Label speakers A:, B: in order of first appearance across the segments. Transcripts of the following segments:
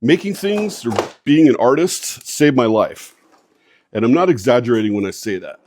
A: Making things or being an artist saved my life. And I'm not exaggerating when I say that.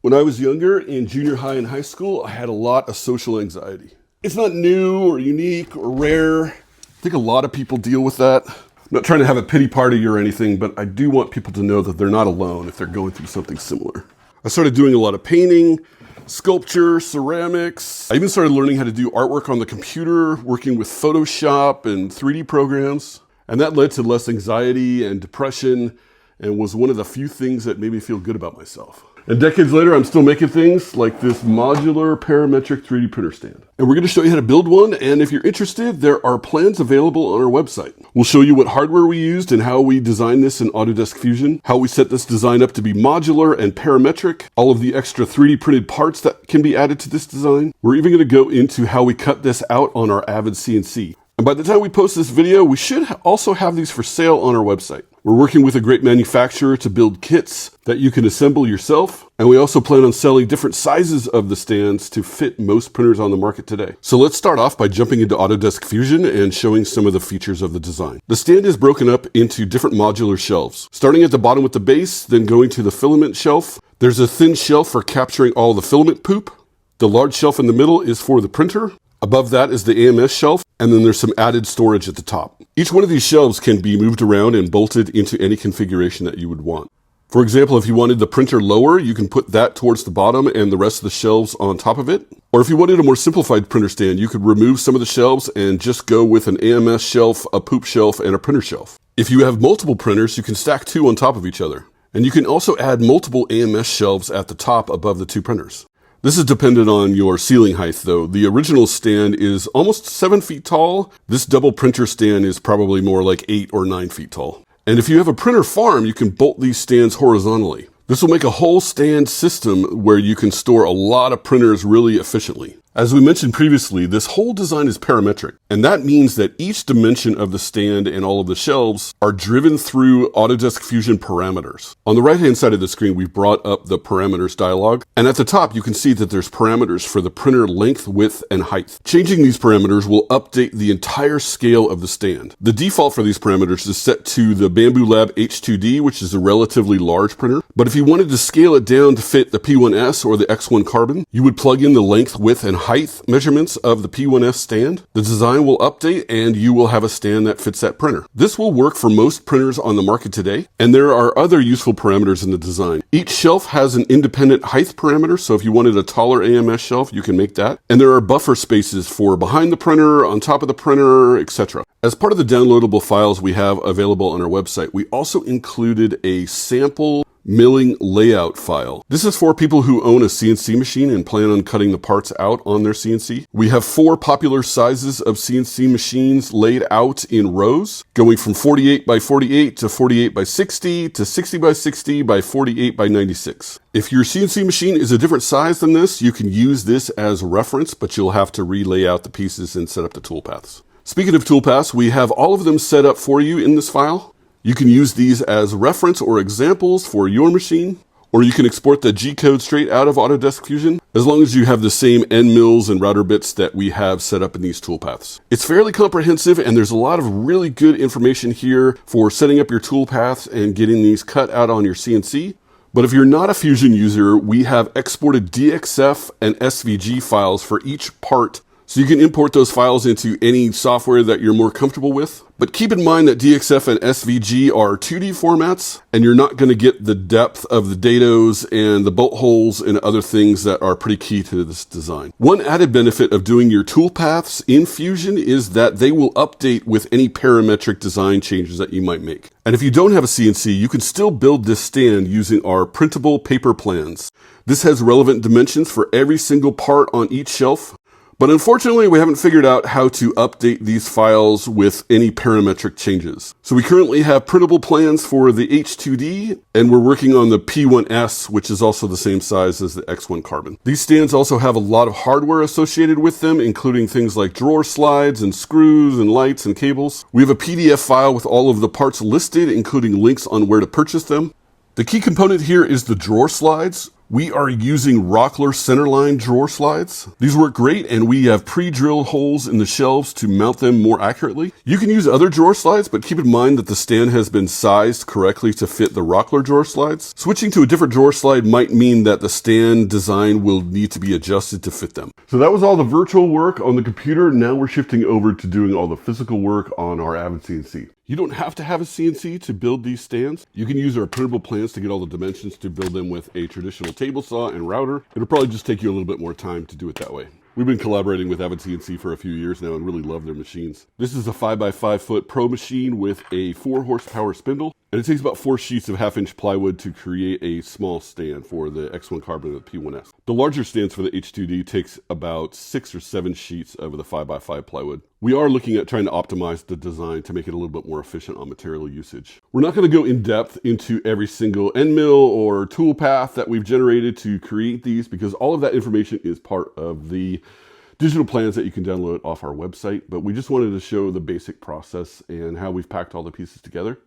A: When I was younger, in junior high and high school, I had a lot of social anxiety. It's not new or unique or rare. I think a lot of people deal with that. I'm not trying to have a pity party or anything, but I do want people to know that they're not alone if they're going through something similar. I started doing a lot of painting, sculpture, ceramics. I even started learning how to do artwork on the computer, working with Photoshop and 3D programs. And that led to less anxiety and depression and was one of the few things that made me feel good about myself. And decades later, I'm still making things like this modular parametric 3D printer stand. And we're going to show you how to build one. And if you're interested, there are plans available on our website. We'll show you what hardware we used and how we designed this in Autodesk Fusion, how we set this design up to be modular and parametric, all of the extra 3D printed parts that can be added to this design. We're even going to go into how we cut this out on our Avid CNC. And by the time we post this video, we should also have these for sale on our website. We're working with a great manufacturer to build kits that you can assemble yourself. And we also plan on selling different sizes of the stands to fit most printers on the market today. So let's start off by jumping into Autodesk Fusion and showing some of the features of the design. The stand is broken up into different modular shelves. Starting at the bottom with the base, then going to the filament shelf. There's a thin shelf for capturing all the filament poop. The large shelf in the middle is for the printer. Above that is the AMS shelf, and then there's some added storage at the top. Each one of these shelves can be moved around and bolted into any configuration that you would want. For example, if you wanted the printer lower, you can put that towards the bottom and the rest of the shelves on top of it. Or if you wanted a more simplified printer stand, you could remove some of the shelves and just go with an AMS shelf, a poop shelf, and a printer shelf. If you have multiple printers, you can stack two on top of each other. And you can also add multiple AMS shelves at the top above the two printers. This is dependent on your ceiling height though. The original stand is almost 7 feet tall. This double printer stand is probably more like 8 or 9 feet tall. And if you have a printer farm, you can bolt these stands horizontally. This will make a whole stand system where you can store a lot of printers really efficiently. As we mentioned previously, this whole design is parametric, and that means that each dimension of the stand and all of the shelves are driven through Autodesk Fusion parameters. On the right-hand side of the screen, we've brought up the parameters dialog, and at the top, you can see that there's parameters for the printer length, width, and height. Changing these parameters will update the entire scale of the stand. The default for these parameters is set to the Bamboo Lab H2D, which is a relatively large printer, but if you wanted to scale it down to fit the P1S or the X1 Carbon, you would plug in the length, width, and height measurements of the P1S stand. The design will update and you will have a stand that fits that printer. This will work for most printers on the market today, and there are other useful parameters in the design. Each shelf has an independent height parameter, so if you wanted a taller AMS shelf, you can make that. And there are buffer spaces for behind the printer, on top of the printer, etc. As part of the downloadable files we have available on our website, we also included a sample milling layout file. This is for people who own a CNC machine and plan on cutting the parts out on their CNC. We have 4 popular sizes of CNC machines laid out in rows, going from 48 by 48 to 48 by 60 to 60 by 60 by 48 by 96. If your CNC machine is a different size than this, you can use this as reference, but you'll have to relay out the pieces and set up the toolpaths. Speaking of toolpaths, we have all of them set up for you in this file. You can use these as reference or examples for your machine, or you can export the G-code straight out of Autodesk Fusion, as long as you have the same end mills and router bits that we have set up in these toolpaths. It's fairly comprehensive, and there's a lot of really good information here for setting up your toolpaths and getting these cut out on your CNC. But if you're not a Fusion user, we have exported DXF and SVG files for each part, so you can import those files into any software that you're more comfortable with. But keep in mind that DXF and SVG are 2D formats, and you're not going to get the depth of the dados and the bolt holes and other things that are pretty key to this design. One added benefit of doing your toolpaths in Fusion is that they will update with any parametric design changes that you might make. And if you don't have a CNC, you can still build this stand using our printable paper plans. This has relevant dimensions for every single part on each shelf. But unfortunately, we haven't figured out how to update these files with any parametric changes. So we currently have printable plans for the H2D, and we're working on the P1S, which is also the same size as the X1 Carbon. These stands also have a lot of hardware associated with them, including things like drawer slides and screws and lights and cables. We have a PDF file with all of the parts listed, including links on where to purchase them. The key component here is the drawer slides. We are using Rockler centerline drawer slides. These work great, and we have pre-drilled holes in the shelves to mount them more accurately. You can use other drawer slides, but keep in mind that the stand has been sized correctly to fit the Rockler drawer slides. Switching to a different drawer slide might mean that the stand design will need to be adjusted to fit them. So that was all the virtual work on the computer. Now we're shifting over to doing all the physical work on our Avid CNC. You don't have to have a CNC to build these stands. You can use our printable plans to get all the dimensions to build them with a traditional table saw and router. It'll probably just take you a little bit more time to do it that way. We've been collaborating with Avid CNC for a few years now and really love their machines. This is a 5x5 foot Pro machine with a 4 horsepower spindle, and it takes about 4 sheets of 1/2-inch plywood to create a small stand for the X1 Carbon and the P1S. The larger stands for the H2D takes about 6 or 7 sheets of the 5x5 plywood. We are looking at trying to optimize the design to make it a little bit more efficient on material usage. We're not going to go in depth into every single end mill or tool path that we've generated to create these, because all of that information is part of the digital plans that you can download off our website. But we just wanted to show the basic process and how we've packed all the pieces together.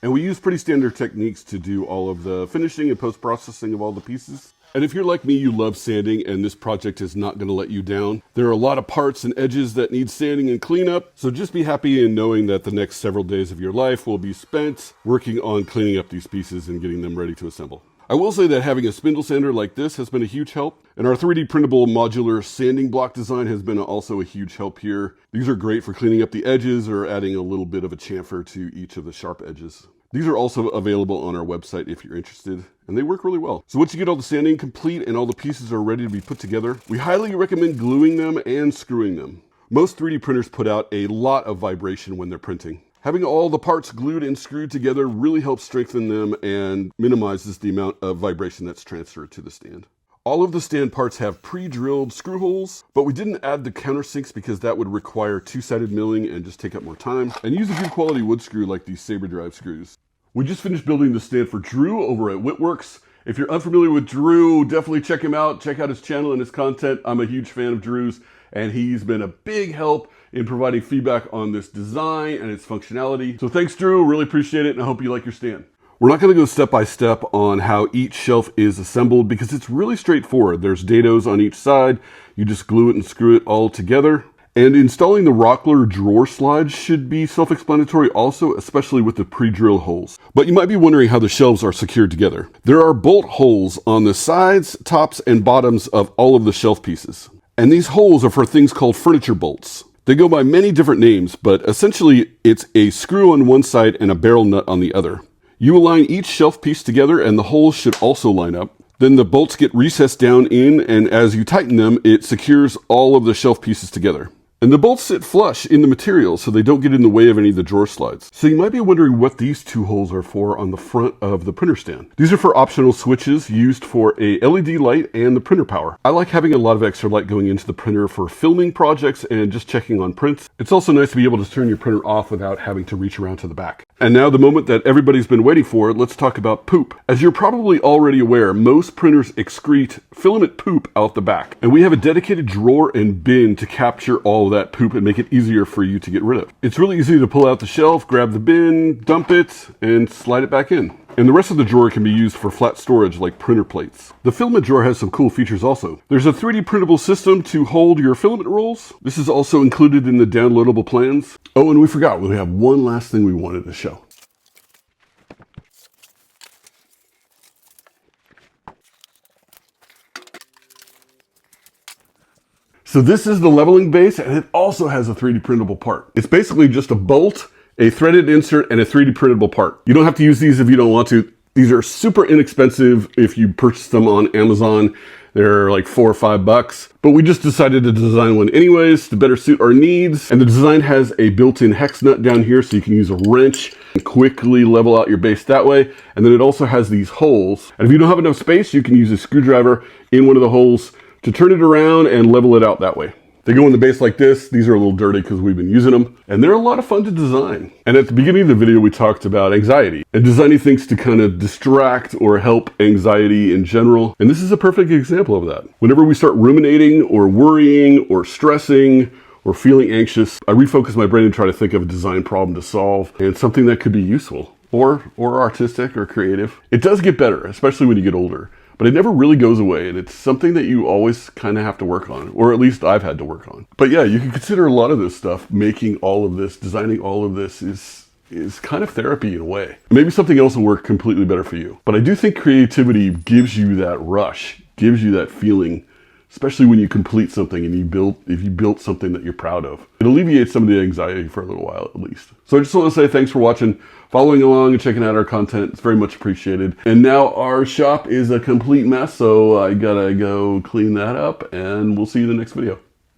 A: And we use pretty standard techniques to do all of the finishing and post-processing of all the pieces. And if you're like me, you love sanding, and this project is not going to let you down. There are a lot of parts and edges that need sanding and cleanup, so just be happy in knowing that the next several days of your life will be spent working on cleaning up these pieces and getting them ready to assemble. I will say that having a spindle sander like this has been a huge help, and our 3D printable modular sanding block design has been also a huge help here. These are great for cleaning up the edges or adding a little bit of a chamfer to each of the sharp edges. These are also available on our website if you're interested, and they work really well. So once you get all the sanding complete and all the pieces are ready to be put together, we highly recommend gluing them and screwing them. Most 3D printers put out a lot of vibration when they're printing. Having all the parts glued and screwed together really helps strengthen them and minimizes the amount of vibration that's transferred to the stand. All of the stand parts have pre-drilled screw holes, but we didn't add the countersinks because that would require two-sided milling and just take up more time. And use a good quality wood screw like these Sabre Drive screws. We just finished building the stand for Drew over at Whitworks. If you're unfamiliar with Drew, definitely check him out. Check out his channel and his content. I'm a huge fan of Drew's, and he's been a big help in providing feedback on this design and its functionality. So thanks, Drew. Really appreciate it, and I hope you like your stand. We're not going to go step by step on how each shelf is assembled because it's really straightforward. There's dados on each side. You just glue it and screw it all together. And installing the Rockler drawer slides should be self-explanatory also, especially with the pre-drill holes. But you might be wondering how the shelves are secured together. There are bolt holes on the sides, tops, and bottoms of all of the shelf pieces. And these holes are for things called furniture bolts. They go by many different names, but essentially it's a screw on one side and a barrel nut on the other. You align each shelf piece together and the holes should also line up. Then the bolts get recessed down in, and as you tighten them, it secures all of the shelf pieces together. And the bolts sit flush in the material so they don't get in the way of any of the drawer slides. So you might be wondering what these two holes are for on the front of the printer stand. These are for optional switches used for a LED light and the printer power. I like having a lot of extra light going into the printer for filming projects and just checking on prints. It's also nice to be able to turn your printer off without having to reach around to the back. And now the moment that everybody's been waiting for, let's talk about poop. As you're probably already aware, most printers excrete filament poop out the back. And we have a dedicated drawer and bin to capture all of that poop and make it easier for you to get rid of. It's really easy to pull out the shelf, grab the bin, dump it, and slide it back in. And the rest of the drawer can be used for flat storage like printer plates. The filament drawer has some cool features also. There's a 3D printable system to hold your filament rolls. This is also included in the downloadable plans. Oh, and we forgot, we have one last thing we wanted to show. So this is the leveling base, and it also has a 3D printable part. It's basically just a bolt, a threaded insert, and a 3D printable part. You don't have to use these if you don't want to. These are super inexpensive if you purchase them on Amazon. They're like $4 or $5, but we just decided to design one anyways to better suit our needs. And the design has a built-in hex nut down here, so you can use a wrench and quickly level out your base that way. And then it also has these holes. And if you don't have enough space, you can use a screwdriver in one of the holes to turn it around and level it out that way. They go in the base like this. These are a little dirty because we've been using them, and they're a lot of fun to design. And at the beginning of the video, we talked about anxiety and designing things to kind of distract or help anxiety in general. And this is a perfect example of that. Whenever we start ruminating or worrying or stressing or feeling anxious, I refocus my brain and try to think of a design problem to solve and something that could be useful or artistic or creative. It does get better, especially when you get older. but it never really goes away, and it's something that you always kind of have to work on, or at least I've had to work on. But yeah, you can consider a lot of this stuff, making all of this, designing all of this is kind of therapy in a way. Maybe something else will work completely better for you. But I do think creativity gives you that rush, gives you that feeling, especially when you complete something and if you built something that you're proud of. It alleviates some of the anxiety for a little while at least. So I just want to say thanks for watching, following along, and checking out our content. It's very much appreciated. And now our shop is a complete mess, so I gotta go clean that up, and we'll see you in the next video.